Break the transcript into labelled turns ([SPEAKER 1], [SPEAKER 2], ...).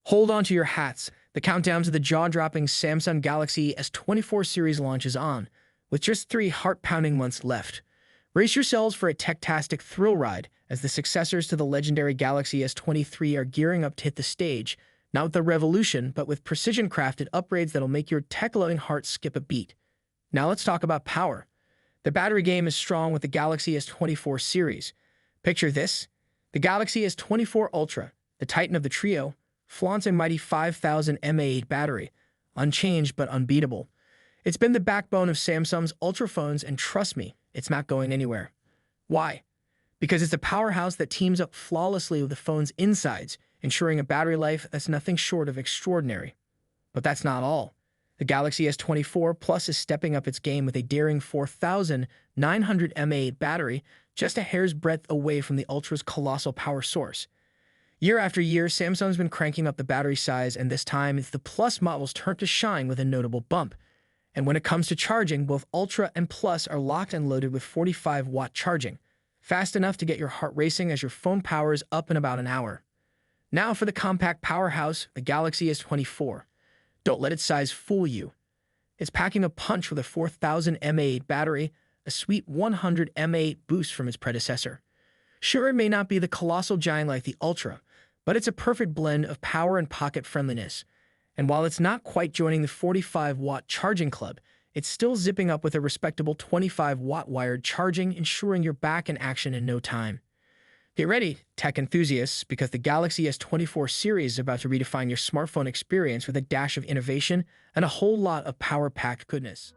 [SPEAKER 1] Hold on to your hats. The countdown to the jaw-dropping Samsung Galaxy S24 series launch is on, with just 3 heart-pounding months left. Brace yourselves for a tech-tastic thrill ride as the successors to the legendary Galaxy S23 are gearing up to hit the stage, not with a revolution, but with precision-crafted upgrades that'll make your tech-loving heart skip a beat. Now let's talk about power. The battery game is strong with the Galaxy S24 series. Picture this: the Galaxy S24 Ultra, the titan of the trio, flaunts a mighty 5000 mAh battery, unchanged but unbeatable. It's been the backbone of Samsung's Ultra phones, and trust me, it's not going anywhere. Why? Because it's a powerhouse that teams up flawlessly with the phone's insides, ensuring a battery life that's nothing short of extraordinary. But that's not all. The Galaxy S24 Plus is stepping up its game with a daring 4900 mAh battery, just a hair's breadth away from the Ultra's colossal power source. Year after year, Samsung's been cranking up the battery size, and this time it's the Plus model's turn to shine with a notable bump. And when it comes to charging, both Ultra and Plus are locked and loaded with 45-watt charging, fast enough to get your heart racing as your phone powers up in about an hour. Now for the compact powerhouse, the Galaxy S24. Don't let its size fool you. It's packing a punch with a 4000 mAh battery, a sweet 100 mAh boost from its predecessor. Sure, it may not be the colossal giant like the Ultra, but it's a perfect blend of power and pocket friendliness. And while it's not quite joining the 45-watt charging club, it's still zipping up with a respectable 25-watt wired charging, ensuring you're back in action in no time. Get ready, tech enthusiasts, because the Galaxy S24 series is about to redefine your smartphone experience with a dash of innovation and a whole lot of power-packed goodness.